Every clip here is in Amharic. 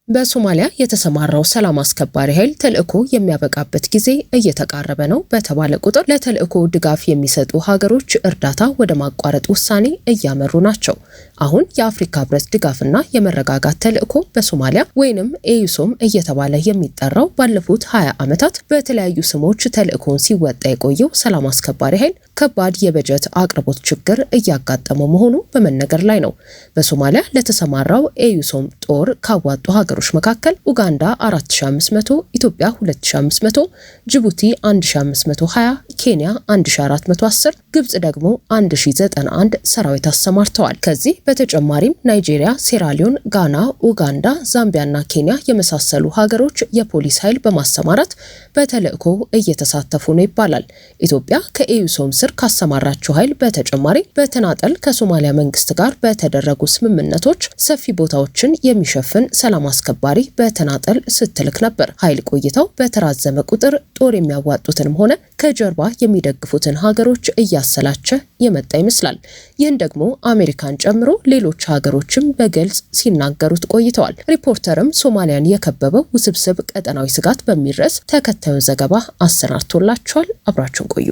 በሶማሊያ የተሰማራው ሰላም አስከባሪ ኃይል ተልዕኮ የሚያበቃበት ጊዜ እየተቃረበ ነው በተባለ ቁጥር ለተልዕኮ ድጋፍ የሚሰጡ ሀገሮች እርዳታ ወደ ማቋረጥ ውሳኔ እያመሩ ናቸው። አሁን የአፍሪካ ህብረት ድጋፍና የመረጋጋት ተልዕኮ በሶማሊያ ወይንም ኤዩሶም እየተባለ የሚጠራው ባለፉት 20 ዓመታት በተለያዩ ስሞች ተልዕኮን ሲወጣ የቆየው ሰላም አስከባሪ ኃይል ከባድ የበጀት አቅርቦት ችግር እያጋጠመው መሆኑ በመነገር ላይ ነው። በሶማሊያ ለተሰማራው ኤዩሶም ጦር ካዋጡ ሀገሮች መካከል ኡጋንዳ 4500፣ ኢትዮጵያ 2500፣ ጅቡቲ 1520፣ ኬንያ 1410፣ ግብጽ ደግሞ 1091 ሰራዊት አሰማርተዋል። ከዚህ በተጨማሪም ናይጄሪያ፣ ሴራሊዮን፣ ጋና፣ ኡጋንዳ፣ ዛምቢያና ኬንያ የመሳሰሉ ሀገሮች የፖሊስ ኃይል በማሰማራት በተልዕኮ እየተሳተፉ ነው ይባላል። ኢትዮጵያ ከኤዩሶም ስር ካሰማራቸው ኃይል በተጨማሪ በተናጠል ከሶማሊያ መንግስት ጋር በተደረጉ ስምምነቶች ሰፊ ቦታዎችን የሚሸፍን ሰላም አስከባሪ በተናጠል ስትልክ ነበር። ኃይል ቆይታው በተራዘመ ቁጥር ጦር የሚያዋጡትንም ሆነ ከጀርባ የሚደግፉትን ሀገሮች እያሰላቸ የመጣ ይመስላል። ይህን ደግሞ አሜሪካን ጨምሮ ሌሎች ሀገሮችም በግልጽ ሲናገሩት ቆይተዋል። ሪፖርተርም ሶማሊያን የከበበው ውስብስብ ቀጠናዊ ስጋት በሚል ርዕስ ተከታዩን ዘገባ አሰናድቶላችኋል። አብራችሁን ቆዩ።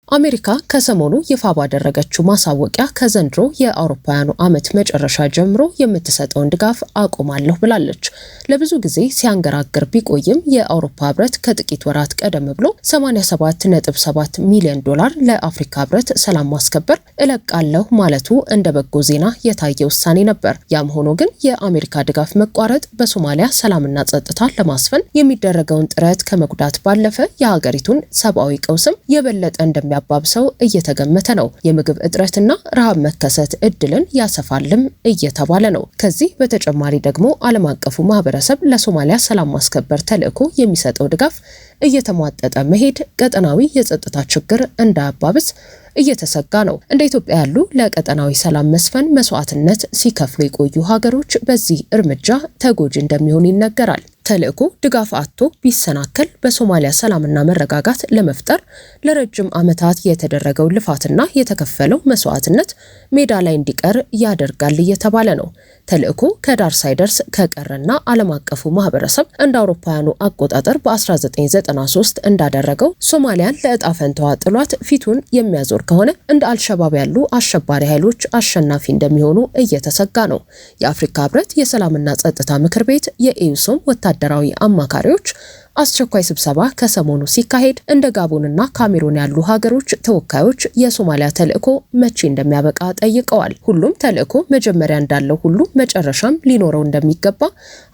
አሜሪካ ከሰሞኑ ይፋ ባደረገችው ማሳወቂያ ከዘንድሮ የአውሮፓውያኑ ዓመት መጨረሻ ጀምሮ የምትሰጠውን ድጋፍ አቆማለሁ ብላለች። ለብዙ ጊዜ ሲያንገራግር ቢቆይም የአውሮፓ ህብረት ከጥቂት ወራት ቀደም ብሎ 87.7 ሚሊዮን ዶላር ለአፍሪካ ህብረት ሰላም ማስከበር እለቃለሁ ማለቱ እንደ በጎ ዜና የታየ ውሳኔ ነበር። ያም ሆኖ ግን የአሜሪካ ድጋፍ መቋረጥ በሶማሊያ ሰላምና ጸጥታ ለማስፈን የሚደረገውን ጥረት ከመጉዳት ባለፈ የሀገሪቱን ሰብአዊ ቀውስም የበለጠ እንደሚያባብሰው እየተገመተ ነው። የምግብ እጥረትና ረሃብ መከሰት እድልን ያሰፋልም እየተባለ ነው። ከዚህ በተጨማሪ ደግሞ ዓለም አቀፉ ማህበረሰብ ለሶማሊያ ሰላም ማስከበር ተልዕኮ የሚሰጠው ድጋፍ እየተሟጠጠ መሄድ ቀጠናዊ የጸጥታ ችግር እንዳያባብስ እየተሰጋ ነው። እንደ ኢትዮጵያ ያሉ ለቀጠናዊ ሰላም መስፈን መስዋዕትነት ሲከፍሉ የቆዩ ሀገሮች በዚህ እርምጃ ተጎጂ እንደሚሆኑ ይነገራል። ተልዕኮ ድጋፍ አጥቶ ቢሰናከል በሶማሊያ ሰላምና መረጋጋት ለመፍጠር ለረጅም ዓመታት የተደረገው ልፋትና የተከፈለው መስዋዕትነት ሜዳ ላይ እንዲቀር ያደርጋል እየተባለ ነው። ተልዕኮ ከዳር ሳይደርስ ከቀረና ዓለም አቀፉ ማህበረሰብ እንደ አውሮፓውያኑ አቆጣጠር በ1993 እንዳደረገው ሶማሊያን ለዕጣ ፈንታዋ ጥሏት ፊቱን የሚያዞር ከሆነ እንደ አልሸባብ ያሉ አሸባሪ ኃይሎች አሸናፊ እንደሚሆኑ እየተሰጋ ነው። የአፍሪካ ህብረት የሰላምና ጸጥታ ምክር ቤት የኤዩሶም ወታደራዊ አማካሪዎች አስቸኳይ ስብሰባ ከሰሞኑ ሲካሄድ እንደ ጋቦንና ካሜሩን ያሉ ሀገሮች ተወካዮች የሶማሊያ ተልዕኮ መቼ እንደሚያበቃ ጠይቀዋል። ሁሉም ተልዕኮ መጀመሪያ እንዳለው ሁሉ መጨረሻም ሊኖረው እንደሚገባ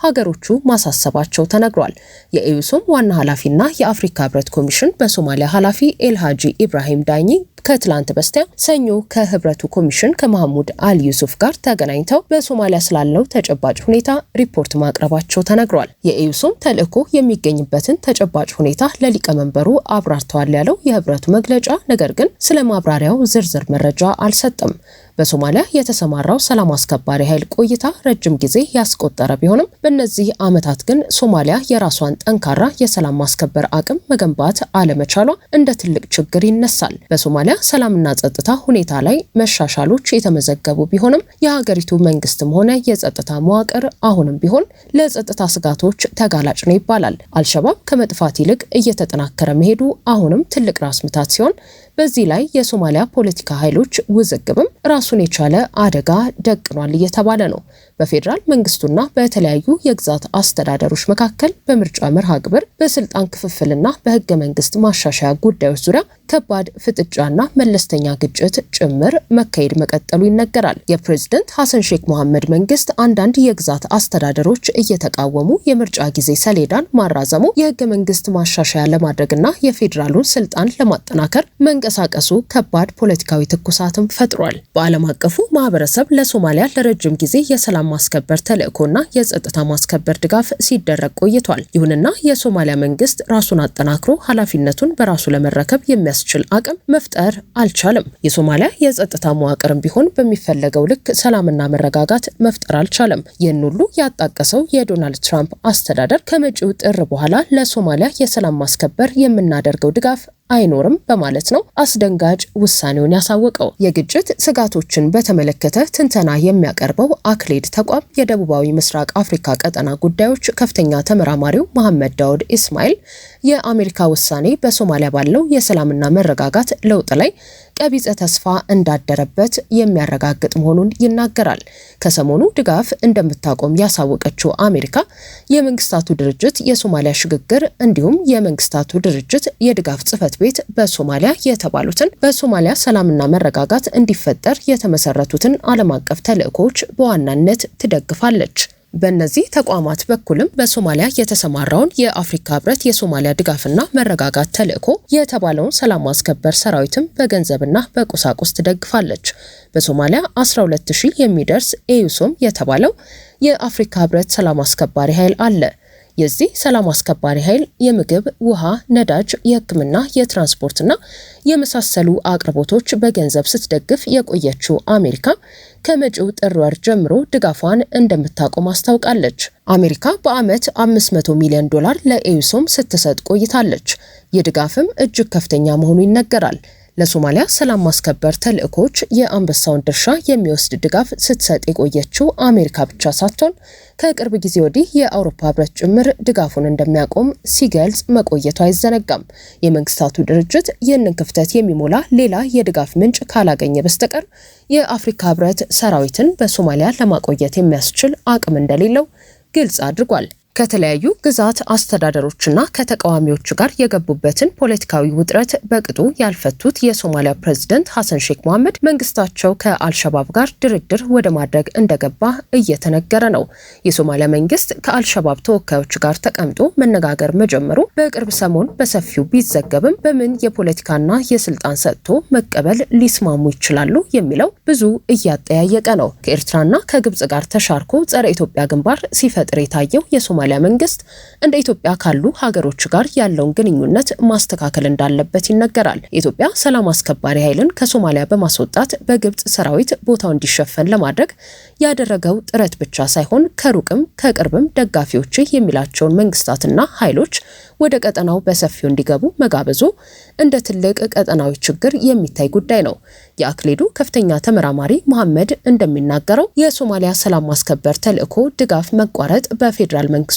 ሀገሮቹ ማሳሰባቸው ተነግሯል። የኤዩሶም ዋና ኃላፊና የአፍሪካ ህብረት ኮሚሽን በሶማሊያ ኃላፊ ኤልሃጂ ኢብራሂም ዳኝ ከትላንት በስቲያ ሰኞ ከህብረቱ ኮሚሽን ከመሐሙድ አሊ ዩሱፍ ጋር ተገናኝተው በሶማሊያ ስላለው ተጨባጭ ሁኔታ ሪፖርት ማቅረባቸው ተነግሯል። የኤዩሶም ተልዕኮ የሚገኝበትን ተጨባጭ ሁኔታ ለሊቀመንበሩ አብራርተዋል ያለው የህብረቱ መግለጫ ነገር ግን ስለ ማብራሪያው ዝርዝር መረጃ አልሰጠም። በሶማሊያ የተሰማራው ሰላም አስከባሪ ኃይል ቆይታ ረጅም ጊዜ ያስቆጠረ ቢሆንም በእነዚህ ዓመታት ግን ሶማሊያ የራሷን ጠንካራ የሰላም ማስከበር አቅም መገንባት አለመቻሏ እንደ ትልቅ ችግር ይነሳል። በሶማሊያ ሰላምና ጸጥታ ሁኔታ ላይ መሻሻሎች የተመዘገቡ ቢሆንም የሀገሪቱ መንግስትም ሆነ የጸጥታ መዋቅር አሁንም ቢሆን ለጸጥታ ስጋቶች ተጋላጭ ነው ይባላል። አልሸባብ ከመጥፋት ይልቅ እየተጠናከረ መሄዱ አሁንም ትልቅ ራስ ምታት ሲሆን በዚህ ላይ የሶማሊያ ፖለቲካ ኃይሎች ውዝግብም ራሱን የቻለ አደጋ ደቅኗል እየተባለ ነው። በፌዴራል መንግስቱና በተለያዩ የግዛት አስተዳደሮች መካከል በምርጫ መርሃ ግብር፣ በስልጣን ክፍፍልና በህገ መንግስት ማሻሻያ ጉዳዮች ዙሪያ ከባድ ፍጥጫና መለስተኛ ግጭት ጭምር መካሄድ መቀጠሉ ይነገራል። የፕሬዝዳንት ሐሰን ሼክ መሐመድ መንግስት አንዳንድ የግዛት አስተዳደሮች እየተቃወሙ የምርጫ ጊዜ ሰሌዳን ማራዘሙ የህገ መንግስት ማሻሻያ ለማድረግና የፌዴራሉን ስልጣን ለማጠናከር መንቀሳቀሱ ከባድ ፖለቲካዊ ትኩሳትም ፈጥሯል። በዓለም አቀፉ ማህበረሰብ ለሶማሊያ ለረጅም ጊዜ የሰላም ማስከበር ተልዕኮና የጸጥታ ማስከበር ድጋፍ ሲደረግ ቆይቷል። ይሁንና የሶማሊያ መንግስት ራሱን አጠናክሮ ኃላፊነቱን በራሱ ለመረከብ የሚያስችል አቅም መፍጠር አልቻለም። የሶማሊያ የጸጥታ መዋቅርም ቢሆን በሚፈለገው ልክ ሰላምና መረጋጋት መፍጠር አልቻለም። ይህን ሁሉ ያጣቀሰው የዶናልድ ትራምፕ አስተዳደር ከመጪው ጥር በኋላ ለሶማሊያ የሰላም ማስከበር የምናደርገው ድጋፍ አይኖርም በማለት ነው አስደንጋጭ ውሳኔውን ያሳወቀው። የግጭት ስጋቶችን በተመለከተ ትንተና የሚያቀርበው አክሌድ ተቋም የደቡባዊ ምስራቅ አፍሪካ ቀጠና ጉዳዮች ከፍተኛ ተመራማሪው መሐመድ ዳውድ ኢስማኤል የአሜሪካ ውሳኔ በሶማሊያ ባለው የሰላምና መረጋጋት ለውጥ ላይ ቀቢጸ ተስፋ እንዳደረበት የሚያረጋግጥ መሆኑን ይናገራል። ከሰሞኑ ድጋፍ እንደምታቆም ያሳወቀችው አሜሪካ የመንግስታቱ ድርጅት የሶማሊያ ሽግግር እንዲሁም የመንግስታቱ ድርጅት የድጋፍ ጽህፈት ቤት በሶማሊያ የተባሉትን በሶማሊያ ሰላምና መረጋጋት እንዲፈጠር የተመሰረቱትን ዓለም አቀፍ ተልዕኮች በዋናነት ትደግፋለች። በእነዚህ ተቋማት በኩልም በሶማሊያ የተሰማራውን የአፍሪካ ህብረት የሶማሊያ ድጋፍና መረጋጋት ተልዕኮ የተባለውን ሰላም ማስከበር ሰራዊትም በገንዘብና በቁሳቁስ ትደግፋለች። በሶማሊያ 12000 የሚደርስ ኤዩሶም የተባለው የአፍሪካ ህብረት ሰላም አስከባሪ ኃይል አለ። የዚህ ሰላም አስከባሪ ኃይል የምግብ፣ ውሃ፣ ነዳጅ፣ የህክምና፣ የትራንስፖርትና የመሳሰሉ አቅርቦቶች በገንዘብ ስትደግፍ የቆየችው አሜሪካ ከመጪው ጥር ወር ጀምሮ ድጋፏን እንደምታቆም አስታውቃለች። አሜሪካ በዓመት $500 ሚሊዮን ለኤዩሶም ስትሰጥ ቆይታለች። የድጋፍም እጅግ ከፍተኛ መሆኑ ይነገራል። ለሶማሊያ ሰላም ማስከበር ተልዕኮች የአንበሳውን ድርሻ የሚወስድ ድጋፍ ስትሰጥ የቆየችው አሜሪካ ብቻ ሳትሆን ከቅርብ ጊዜ ወዲህ የአውሮፓ ህብረት ጭምር ድጋፉን እንደሚያቆም ሲገልጽ መቆየቱ አይዘነጋም። የመንግስታቱ ድርጅት ይህንን ክፍተት የሚሞላ ሌላ የድጋፍ ምንጭ ካላገኘ በስተቀር የአፍሪካ ህብረት ሰራዊትን በሶማሊያ ለማቆየት የሚያስችል አቅም እንደሌለው ግልጽ አድርጓል። ከተለያዩ ግዛት አስተዳደሮችና ከተቃዋሚዎች ጋር የገቡበትን ፖለቲካዊ ውጥረት በቅጡ ያልፈቱት የሶማሊያ ፕሬዝዳንት ሐሰን ሼክ መሐመድ መንግስታቸው ከአልሸባብ ጋር ድርድር ወደ ማድረግ እንደገባ እየተነገረ ነው። የሶማሊያ መንግስት ከአልሸባብ ተወካዮች ጋር ተቀምጦ መነጋገር መጀመሩ በቅርብ ሰሞን በሰፊው ቢዘገብም በምን የፖለቲካና የስልጣን ሰጥቶ መቀበል ሊስማሙ ይችላሉ የሚለው ብዙ እያጠያየቀ ነው። ከኤርትራና ከግብጽ ጋር ተሻርኮ ጸረ ኢትዮጵያ ግንባር ሲፈጥር የታየው የሶማሊያ መንግስት እንደ ኢትዮጵያ ካሉ ሀገሮች ጋር ያለውን ግንኙነት ማስተካከል እንዳለበት ይነገራል። የኢትዮጵያ ሰላም አስከባሪ ኃይልን ከሶማሊያ በማስወጣት በግብጽ ሰራዊት ቦታው እንዲሸፈን ለማድረግ ያደረገው ጥረት ብቻ ሳይሆን ከሩቅም ከቅርብም ደጋፊዎች የሚላቸውን መንግስታትና ኃይሎች ወደ ቀጠናው በሰፊው እንዲገቡ መጋበዙ እንደ ትልቅ ቀጠናዊ ችግር የሚታይ ጉዳይ ነው። የአክሌዱ ከፍተኛ ተመራማሪ መሐመድ እንደሚናገረው የሶማሊያ ሰላም ማስከበር ተልዕኮ ድጋፍ መቋረጥ በፌዴራል መንግስቱና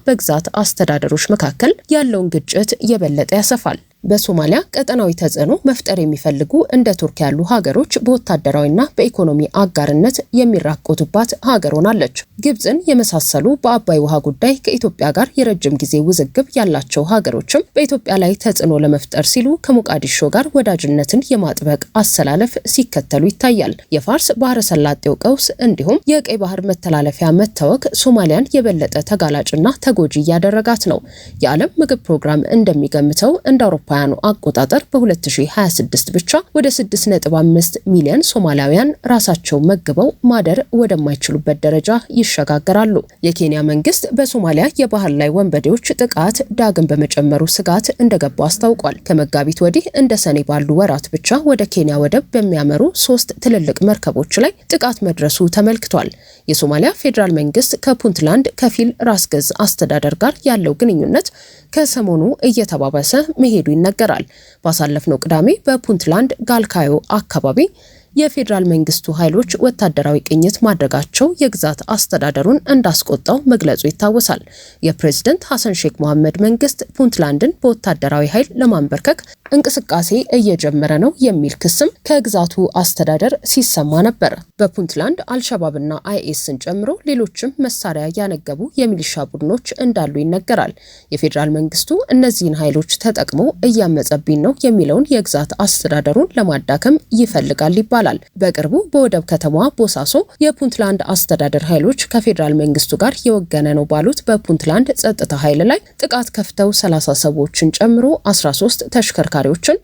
በግዛት አስተዳደሮች መካከል ያለውን ግጭት የበለጠ ያሰፋል። በሶማሊያ ቀጠናዊ ተጽዕኖ መፍጠር የሚፈልጉ እንደ ቱርክ ያሉ ሀገሮች በወታደራዊና በኢኮኖሚ አጋርነት የሚራቆቱባት ሀገር ሆናለች። ግብጽን የመሳሰሉ በአባይ ውሃ ጉዳይ ከኢትዮጵያ ጋር የረጅም ጊዜ ውዝግብ ያላቸው ሀገሮችም በኢትዮጵያ ላይ ተጽዕኖ ለመፍጠር ሲሉ ከሞቃዲሾ ጋር ወዳጅነትን የማጥበቅ አሰላለፍ ሲከተሉ ይታያል። የፋርስ ባህረ ሰላጤው ቀውስ እንዲሁም የቀይ ባህር መተላለፊያ መታወክ ሶማሊያን የበለጠ ተጋላጭና ተጎጂ እያደረጋት ነው። የዓለም ምግብ ፕሮግራም እንደሚገምተው እንደ አውሮፓውያኑ አቆጣጠር በ2026 ብቻ ወደ 6.5 ሚሊዮን ሶማሊያውያን ራሳቸው መግበው ማደር ወደማይችሉበት ደረጃ ይሸጋገራሉ። የኬንያ መንግስት በሶማሊያ የባህር ላይ ወንበዴዎች ጥቃት ዳግም በመጨመሩ ስጋት እንደገባ አስታውቋል። ከመጋቢት ወዲህ እንደ ሰኔ ባሉ ወራት ብቻ ወደ ኬንያ ወደብ በሚያመሩ 3 ትልልቅ መርከቦች ላይ ጥቃት መድረሱ ተመልክቷል። የሶማሊያ ፌዴራል መንግስት ከፑንትላንድ ከፊል ራስ ገዝ አስተዳደር ጋር ያለው ግንኙነት ከሰሞኑ እየተባባሰ መሄዱ ይነገራል። ባሳለፍነው ቅዳሜ በፑንትላንድ ጋልካዮ አካባቢ የፌዴራል መንግስቱ ኃይሎች ወታደራዊ ቅኝት ማድረጋቸው የግዛት አስተዳደሩን እንዳስቆጣው መግለጹ ይታወሳል። የፕሬዝዳንት ሐሰን ሼክ መሐመድ መንግስት ፑንትላንድን በወታደራዊ ኃይል ለማንበርከክ እንቅስቃሴ እየጀመረ ነው የሚል ክስም ከግዛቱ አስተዳደር ሲሰማ ነበር። በፑንትላንድ አልሸባብና አይኤስን ጨምሮ ሌሎችም መሳሪያ ያነገቡ የሚሊሻ ቡድኖች እንዳሉ ይነገራል። የፌዴራል መንግስቱ እነዚህን ኃይሎች ተጠቅሞ እያመጸብኝ ነው የሚለውን የግዛት አስተዳደሩን ለማዳከም ይፈልጋል ይባላል። በቅርቡ በወደብ ከተማዋ ቦሳሶ የፑንትላንድ አስተዳደር ኃይሎች ከፌዴራል መንግስቱ ጋር የወገነ ነው ባሉት በፑንትላንድ ጸጥታ ኃይል ላይ ጥቃት ከፍተው 30 ሰዎችን ጨምሮ 13 ተሽከርካሪዎችን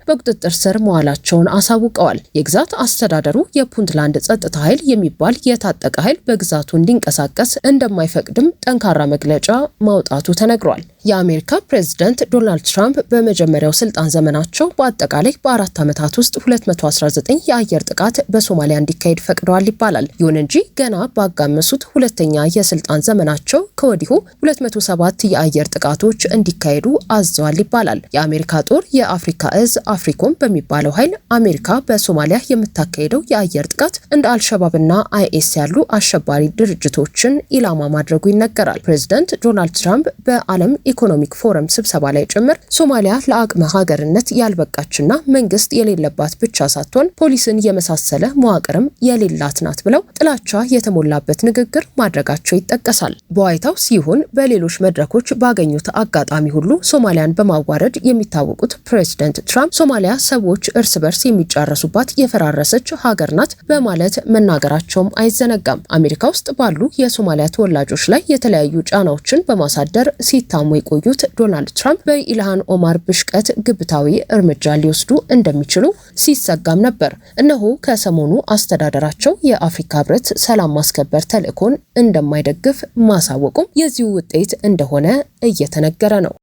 በቁጥጥር ስር መዋላቸውን አሳውቀዋል። የግዛት አስተዳደሩ የፑንትላንድ ጸጥታ ኃይል የሚባል የታጠቀ ኃይል በግዛቱ እንዲንቀሳቀስ እንደማይፈቅድም ጠንካራ መግለጫ ማውጣቱ ተነግሯል። የአሜሪካ ፕሬዝዳንት ዶናልድ ትራምፕ በመጀመሪያው ስልጣን ዘመናቸው በአጠቃላይ በ4 ዓመታት ውስጥ 219 የአየር ጥቃት በሶማሊያ እንዲካሄድ ፈቅደዋል ይባላል። ይሁን እንጂ ገና ባጋመሱት ሁለተኛ የስልጣን ዘመናቸው ከወዲሁ 207 የአየር ጥቃቶች እንዲካሄዱ አዘዋል ይባላል። የአሜሪካ ጦር የአፍሪካ እዝ አፍሪኮም በሚባለው ኃይል አሜሪካ በሶማሊያ የምታካሄደው የአየር ጥቃት እንደ አልሸባብና አይኤስ ያሉ አሸባሪ ድርጅቶችን ኢላማ ማድረጉ ይነገራል። ፕሬዝዳንት ዶናልድ ትራምፕ በዓለም ኢኮኖሚክ ፎረም ስብሰባ ላይ ጭምር ሶማሊያ ለአቅመ ሀገርነት ያልበቃችና መንግስት የሌለባት ብቻ ሳትሆን ፖሊስን የመሳሰለ መዋቅርም የሌላት ናት ብለው ጥላቻ የተሞላበት ንግግር ማድረጋቸው ይጠቀሳል። በዋይት ሀውስ ይሁን በሌሎች መድረኮች ባገኙት አጋጣሚ ሁሉ ሶማሊያን በማዋረድ የሚታወቁት ፕሬዝዳንት ትራምፕ ሶማሊያ ሰዎች እርስ በርስ የሚጫረሱባት የፈራረሰች ሀገር ናት በማለት መናገራቸውም አይዘነጋም። አሜሪካ ውስጥ ባሉ የሶማሊያ ተወላጆች ላይ የተለያዩ ጫናዎችን በማሳደር ሲታሙ የቆዩት ዶናልድ ትራምፕ በኢልሃን ኦማር ብሽቀት ግብታዊ እርምጃ ሊወስዱ እንደሚችሉ ሲሰጋም ነበር። እነሆ ከሰሞኑ አስተዳደራቸው የአፍሪካ ህብረት ሰላም ማስከበር ተልዕኮን እንደማይደግፍ ማሳወቁም የዚሁ ውጤት እንደሆነ እየተነገረ ነው።